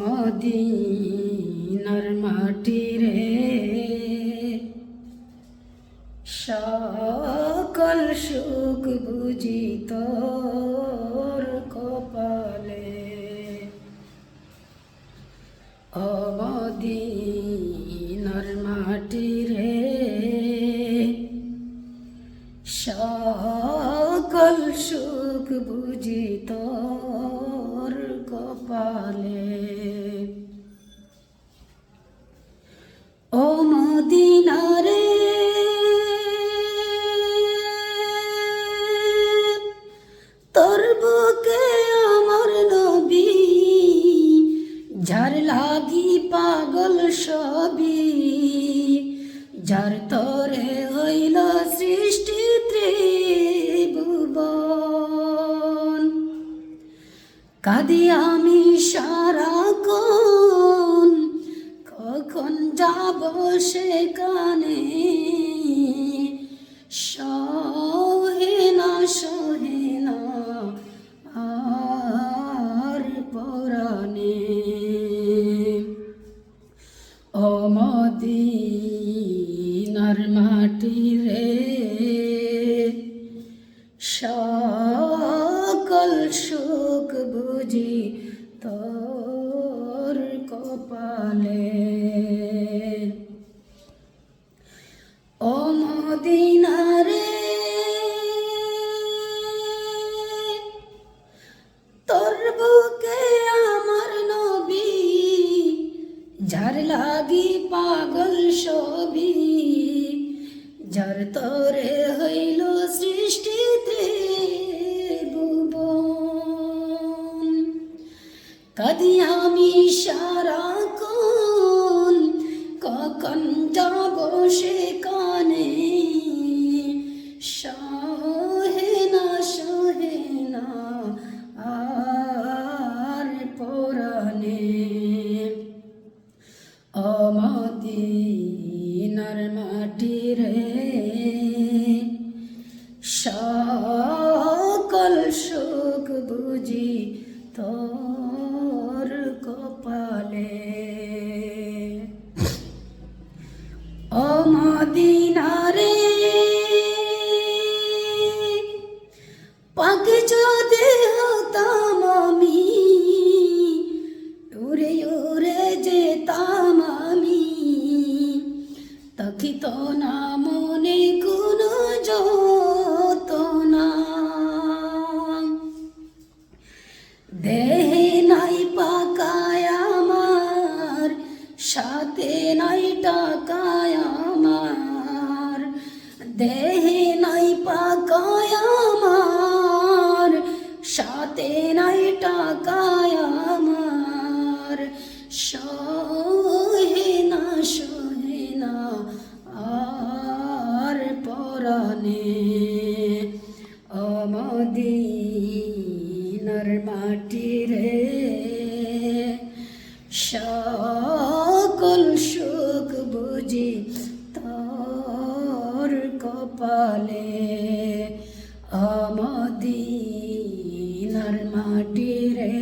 মদিনার মাটি রে সকল সুখ বুঝি তোর কপালে। মদিনার মাটি রে সকল সুখ বুঝি তোর কপালে। ও মদিনা রে তোর বুকে আমার নবী, যার লাগি পাগল সবই, যার তরে হইল সৃষ্টি ত্রিভুবন। কাঁদি আমি সারাক্ষণ, কখন যাব সেখানে, সহে না আর পরাণে। ও মদিনার মাটি রে সকল সুখ বুঝি তোর কপালে। ও মদিনা রে তোর বুকে আমার নবী, যার লাগি পাগল সবই, যার তরে হইল সৃষ্টি ত্রিভুবন। কাঁদি আমি সারাক্ষণ, কখন যাব সেখানে, সহে না আর পরাণে। ও মদিনার মাটি রে সকল সুখ বুঝি তোর কপালে। ও মদিনা রে পাখি যদি হতাম আমি, উড়ে উড়ে যেতাম আমি, তখিত না মনে কোনো যতনা। দেহে নাই পাকায় আমার, সাথে নাই টাকায় আমার, দেহে নাই পাকায় আমার, সাথে নাই টাকায় আমার, সহে না আর পরাণে। ও মদিনার মাটি রে সকল সুখ বুঝি তোর কপালে। ও মদিনার মাটি রে